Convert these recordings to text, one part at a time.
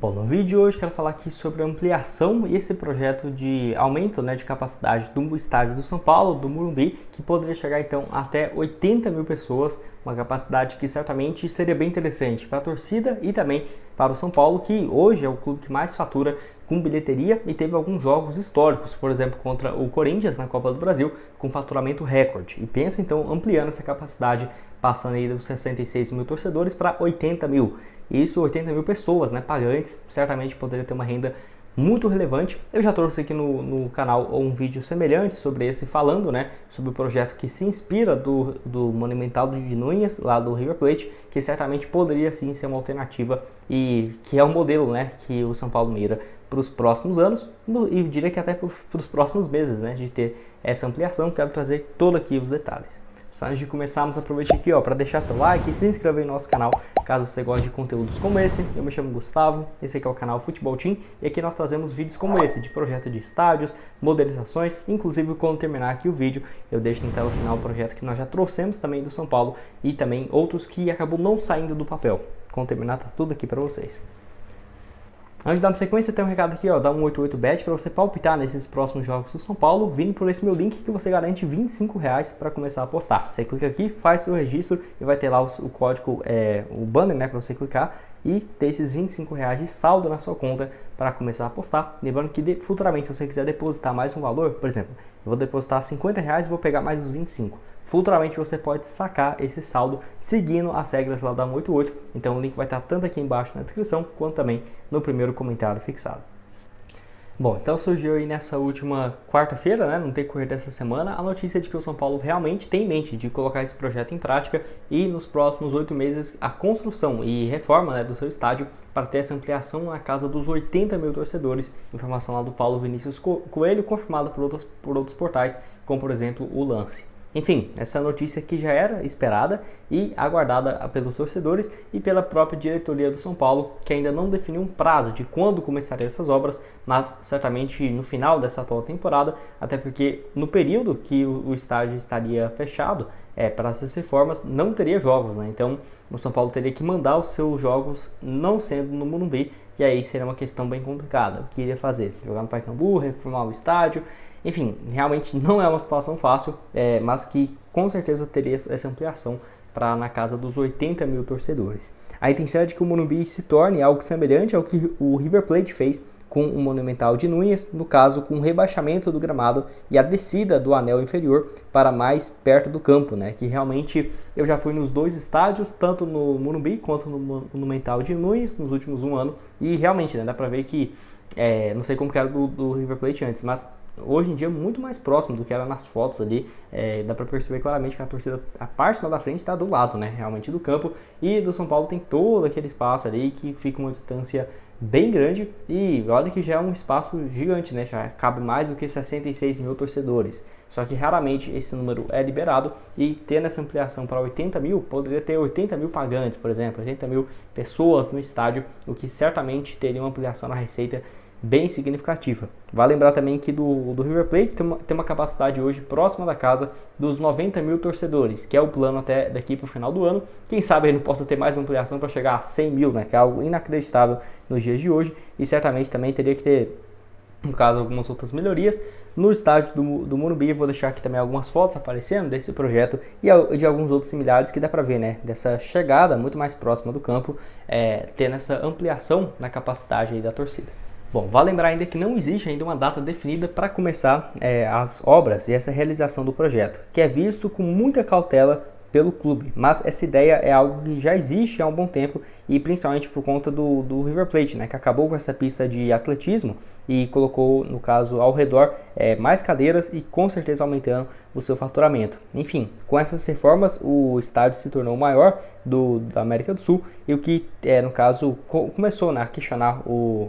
Bom, no vídeo de hoje quero falar aqui sobre a ampliação e esse projeto de aumento, de capacidade do estádio do São Paulo, do Morumbi, que poderia chegar então até 80 mil pessoas, uma capacidade que certamente seria bem interessante para a torcida e também para o São Paulo, que hoje é o clube que mais fatura com bilheteria e teve alguns jogos históricos, por exemplo, contra o Corinthians na Copa do Brasil, com faturamento recorde. E pensa então ampliando essa capacidade, passando aí dos 66 mil torcedores para 80 mil. E isso, 80 mil pessoas, pagantes, certamente poderia ter uma renda muito relevante. Eu já trouxe aqui no canal um vídeo semelhante sobre esse, falando sobre o projeto que se inspira do Monumental de Núñez, lá do River Plate, que certamente poderia sim ser uma alternativa e que é um modelo que o São Paulo mira para os próximos anos e diria que até para os próximos meses de ter essa ampliação. Quero trazer todo aqui os detalhes. Só antes de começarmos, aproveite aqui para deixar seu like e se inscrever no nosso canal, caso você goste de conteúdos como esse. Eu me chamo Gustavo, esse aqui é o canal Futebol Team e aqui nós trazemos vídeos como esse, de projeto de estádios, modernizações. Inclusive, quando terminar aqui o vídeo, eu deixo na tela final o projeto que nós já trouxemos também do São Paulo e também outros que acabou não saindo do papel. Quando terminar, tá tudo aqui para vocês. Antes de dar uma sequência, tem um recado aqui, da 188bet para você palpitar nesses próximos jogos do São Paulo, vindo por esse meu link que você garante R$25 para começar a apostar. Você clica aqui, faz seu registro e vai ter lá o código, o banner, para você clicar e ter esses R$25 de saldo na sua conta para começar a apostar. Lembrando que futuramente, se você quiser depositar mais um valor, por exemplo, eu vou depositar R$50 e vou pegar mais os 25. Futuramente você pode sacar esse saldo seguindo as regras lá da 188. Então o link vai estar tanto aqui embaixo na descrição, quanto também no primeiro comentário fixado. Bom, então surgiu aí nessa última quarta-feira, no decorrer dessa semana, a notícia de que o São Paulo realmente tem em mente de colocar esse projeto em prática e nos próximos 8 meses a construção e reforma do seu estádio para ter essa ampliação na casa dos 80 mil torcedores. Informação lá do Paulo Vinícius Coelho, confirmada por outros portais, como por exemplo o Lance. Enfim, essa notícia que já era esperada e aguardada pelos torcedores e pela própria diretoria do São Paulo, que ainda não definiu um prazo de quando começariam essas obras, mas certamente no final dessa atual temporada, até porque no período que o estádio estaria fechado para essas reformas, não teria jogos, Então o São Paulo teria que mandar os seus jogos não sendo no Morumbi, e aí seria uma questão bem complicada. O que iria fazer? Jogar no Pacaembu, reformar o estádio. Enfim, realmente não é uma situação fácil, mas que com certeza teria essa ampliação para na casa dos 80 mil torcedores. A intenção é de que o Morumbi se torne algo semelhante ao que o River Plate fez com o Monumental de Núñez, no caso com o rebaixamento do gramado e a descida do anel inferior para mais perto do campo, que realmente eu já fui nos dois estádios, tanto no Morumbi quanto no Monumental de Núñez nos últimos um ano, e realmente dá para ver que, não sei como que era do River Plate antes, mas hoje em dia é muito mais próximo do que era nas fotos ali. Dá para perceber claramente que a torcida, a parte lá da frente está do lado, realmente do campo, e do São Paulo tem todo aquele espaço ali que fica uma distância bem grande, e olha que já é um espaço gigante, já cabe mais do que 66 mil torcedores, só que raramente esse número é liberado, e tendo essa ampliação para 80 mil, poderia ter 80 mil pagantes, por exemplo, 80 mil pessoas no estádio, o que certamente teria uma ampliação na receita bem significativa. Vale lembrar também que do River Plate tem uma capacidade hoje próxima da casa dos 90 mil torcedores, que é o plano até daqui para o final do ano. Quem sabe ele não possa ter mais ampliação para chegar a 100 mil, que é algo inacreditável nos dias de hoje, e certamente também teria que ter, no caso, algumas outras melhorias no estádio do Morumbi. Eu vou deixar aqui também algumas fotos aparecendo desse projeto e de alguns outros similares que dá para ver, dessa chegada muito mais próxima do campo, tendo essa ampliação na capacidade aí da torcida. Bom, vale lembrar ainda que não existe ainda uma data definida para começar as obras e essa realização do projeto, que é visto com muita cautela pelo clube, mas essa ideia é algo que já existe há um bom tempo, e principalmente por conta do River Plate, que acabou com essa pista de atletismo e colocou, no caso, ao redor mais cadeiras e com certeza aumentando o seu faturamento. Enfim, com essas reformas o estádio se tornou o maior da América do Sul, e o que, no caso, começou a questionar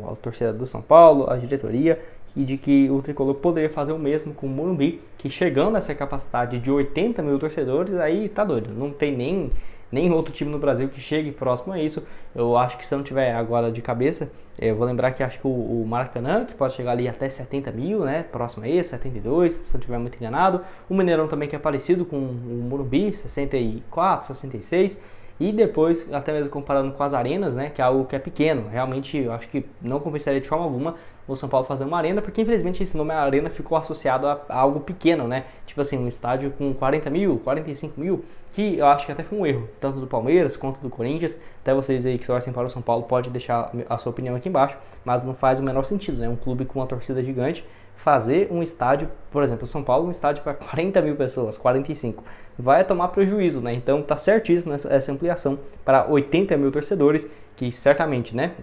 a torcida do São Paulo, a diretoria, e de que o tricolor poderia fazer o mesmo com o Morumbi, que chegando a essa capacidade de 80 mil torcedores, aí tá doido, não tem nem outro time no Brasil que chegue próximo a isso. Eu acho que, se eu não tiver agora de cabeça, eu vou lembrar que acho que o Maracanã, que pode chegar ali até 70 mil, próximo a isso, 72, se eu não estiver muito enganado. O Mineirão também, que é parecido com o Morumbi, 64, 66. e depois, até mesmo comparando com as arenas, né, que é algo que é pequeno, realmente eu acho que não compensaria de forma alguma o São Paulo fazer uma arena, porque infelizmente esse nome arena ficou associado a algo pequeno, né, tipo assim, um estádio com 40 mil, 45 mil, que eu acho que até foi um erro, tanto do Palmeiras quanto do Corinthians. Até vocês aí que torcem para o São Paulo pode deixar a sua opinião aqui embaixo, mas não faz o menor sentido, né, um clube com uma torcida gigante fazer um estádio, por exemplo, o São Paulo, um estádio para 40 mil pessoas, 45, vai tomar prejuízo, né? Então tá certíssimo essa ampliação para 80 mil torcedores, que certamente, né,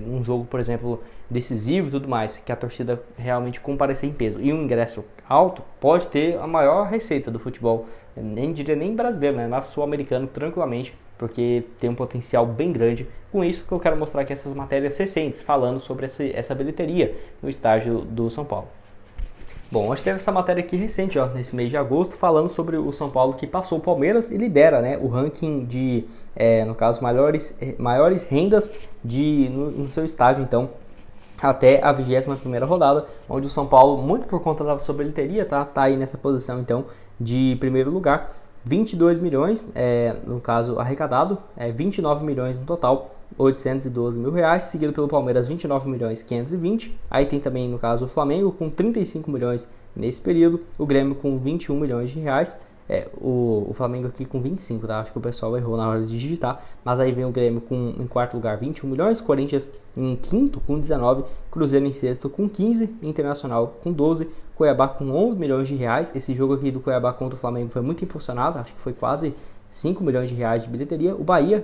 num jogo, por exemplo, decisivo e tudo mais, que a torcida realmente comparecer em peso e um ingresso alto, pode ter a maior receita do futebol, nem diria nem brasileiro, né, mas sul-americano tranquilamente, porque tem um potencial bem grande. Com isso que eu quero mostrar aqui essas matérias recentes, falando sobre essa bilheteria no estádio do São Paulo. Bom, acho que teve essa matéria aqui recente, ó, nesse mês de agosto, falando sobre o São Paulo que passou o Palmeiras e lidera, né, o ranking de, no caso, maiores rendas no seu estádio, então, até a 21ª rodada, onde o São Paulo, muito por conta da sua bilheteria, tá aí nessa posição, então, de primeiro lugar. 22 milhões, no caso arrecadado, 29 milhões no total, 812 mil reais, seguido pelo Palmeiras 29 milhões 520, aí tem também no caso o Flamengo com 35 milhões nesse período, o Grêmio com 21 milhões de reais, o Flamengo aqui com 25, tá? Acho que o pessoal errou na hora de digitar, mas aí vem o Grêmio em quarto lugar 21 milhões, Corinthians em quinto com 19, Cruzeiro em sexto com 15, Internacional com 12, Cuiabá com 11 milhões de reais. Esse jogo aqui do Cuiabá contra o Flamengo foi muito impulsionado, acho que foi quase 5 milhões de reais de bilheteria. O Bahia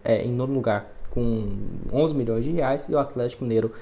em nono lugar com 11 milhões de reais e o Atlético Mineiro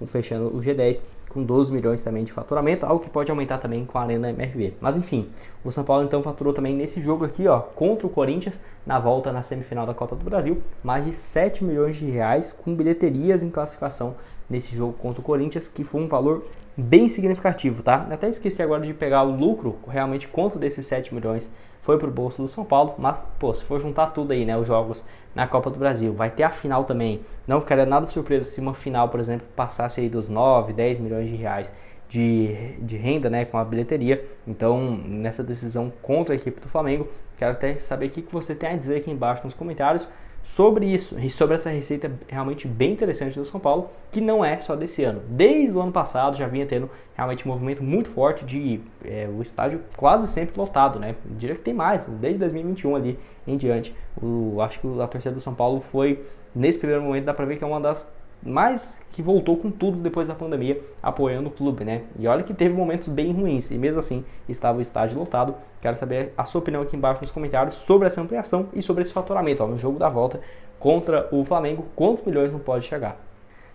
fechando o G10 com 12 milhões também de faturamento, algo que pode aumentar também com a Arena MRV. Mas enfim, o São Paulo então faturou também nesse jogo aqui, ó, contra o Corinthians, na volta na semifinal da Copa do Brasil, mais de 7 milhões de reais com bilheterias em classificação nesse jogo contra o Corinthians, que foi um valor bem significativo, tá? Até esqueci agora de pegar o lucro, realmente quanto desses 7 milhões foi pro bolso do São Paulo, mas, pô, se for juntar tudo aí, né, os jogos na Copa do Brasil, vai ter a final também, não ficaria nada surpreso se uma final, por exemplo, passasse aí dos 9, 10 milhões de reais de renda, né, com a bilheteria. Então, nessa decisão contra a equipe do Flamengo, quero até saber o que você tem a dizer aqui embaixo nos comentários sobre isso e sobre essa receita realmente bem interessante do São Paulo, que não é só desse ano. Desde o ano passado já vinha tendo realmente um movimento muito forte de o estádio quase sempre lotado, né? Eu diria que tem mais, desde 2021 ali em diante. Acho que a torcida do São Paulo foi, nesse primeiro momento, dá pra ver que é uma das mais que voltou com tudo depois da pandemia, apoiando o clube, né? E olha que teve momentos bem ruins, e mesmo assim estava o estádio lotado. Quero saber a sua opinião aqui embaixo nos comentários sobre essa ampliação e sobre esse faturamento, ó, no jogo da volta contra o Flamengo, quantos milhões não pode chegar?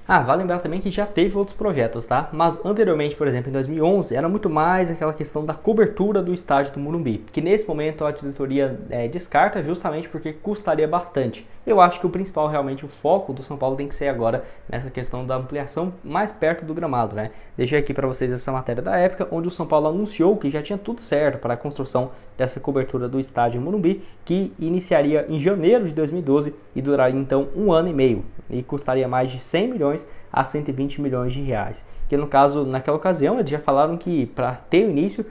Vale lembrar também que já teve outros projetos, tá? Mas anteriormente, por exemplo, em 2011, era muito mais aquela questão da cobertura do estádio do Morumbi, que nesse momento a diretoria descarta justamente porque custaria bastante. Eu acho que o principal, realmente, o foco do São Paulo tem que ser agora nessa questão da ampliação mais perto do gramado, né? Deixei aqui para vocês essa matéria da época, onde o São Paulo anunciou que já tinha tudo certo para a construção dessa cobertura do estádio Morumbi, que iniciaria em janeiro de 2012 e duraria então 1 ano e meio, e custaria mais de 100 milhões a 120 milhões de reais. Que no caso, naquela ocasião, eles já falaram que para ter o início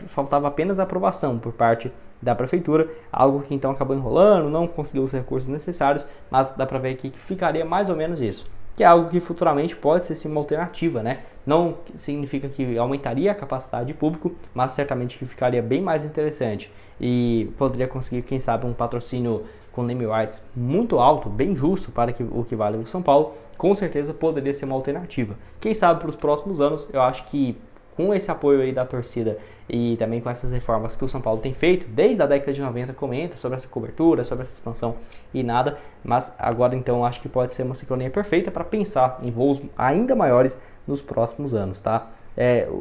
faltava apenas a aprovação por parte da prefeitura, algo que então acabou enrolando, não conseguiu os recursos necessários, mas dá para ver aqui que ficaria mais ou menos isso, que é algo que futuramente pode ser sim uma alternativa, né? Não significa que aumentaria a capacidade de público, mas certamente que ficaria bem mais interessante e poderia conseguir, quem sabe, um patrocínio com name rights muito alto, bem justo para o que vale o São Paulo. Com certeza poderia ser uma alternativa. Quem sabe para os próximos anos, eu acho que com esse apoio aí da torcida e também com essas reformas que o São Paulo tem feito, desde a década de 90 comenta sobre essa cobertura, sobre essa expansão e nada, mas agora então acho que pode ser uma sincronia perfeita para pensar em voos ainda maiores nos próximos anos, tá?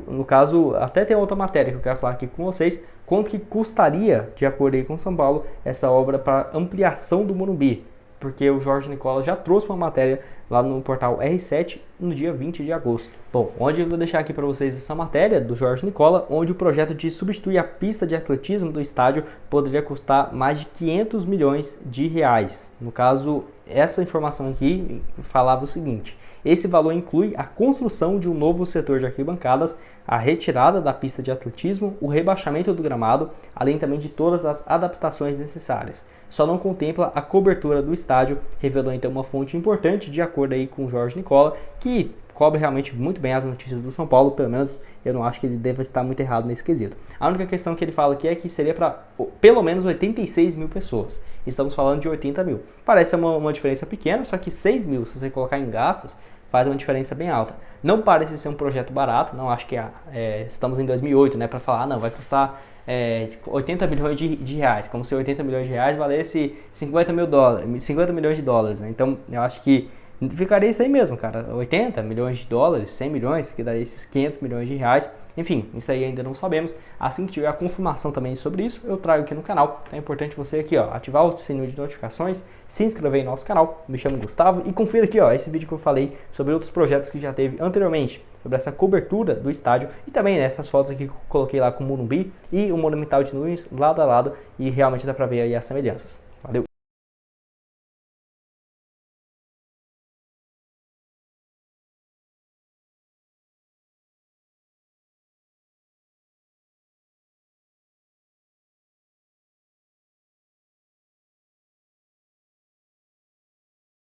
No caso, até tem outra matéria que eu quero falar aqui com vocês, quanto que custaria, de acordo aí com o São Paulo, essa obra para ampliação do Morumbi, porque o Jorge Nicola já trouxe uma matéria lá no portal R7 no dia 20 de agosto. Bom, onde eu vou deixar aqui para vocês essa matéria do Jorge Nicola, onde o projeto de substituir a pista de atletismo do estádio poderia custar mais de 500 milhões de reais. No caso, essa informação aqui falava o seguinte: esse valor inclui a construção de um novo setor de arquibancadas, a retirada da pista de atletismo, o rebaixamento do gramado, além também de todas as adaptações necessárias. Só não contempla a cobertura do estádio, revelou então uma fonte importante de acordo aí com o Jorge Nicola, que cobre realmente muito bem as notícias do São Paulo, pelo menos eu não acho que ele deva estar muito errado nesse quesito. A única questão que ele fala aqui é que seria para pelo menos 86 mil pessoas. Estamos falando de 80 mil. Parece uma diferença pequena, só que 6 mil, se você colocar em gastos, faz uma diferença bem alta. Não parece ser um projeto barato, não acho que estamos em 2008, né, para falar, não, vai custar 80 milhões de reais, como se 80 milhões de reais valesse 50 milhões de dólares, né? Então eu acho que ficaria isso aí mesmo, cara, 80 milhões de dólares, 100 milhões, que daria esses 500 milhões de reais, enfim, isso aí ainda não sabemos. Assim que tiver a confirmação também sobre isso, eu trago aqui no canal. É importante você aqui, ó, ativar o sininho de notificações, se inscrever em nosso canal, me chamo Gustavo, e confira aqui, ó, esse vídeo que eu falei sobre outros projetos que já teve anteriormente, sobre essa cobertura do estádio, e também essas fotos aqui que eu coloquei lá com o Morumbi e o Monumental de Nunes lado a lado, e realmente dá pra ver aí as semelhanças.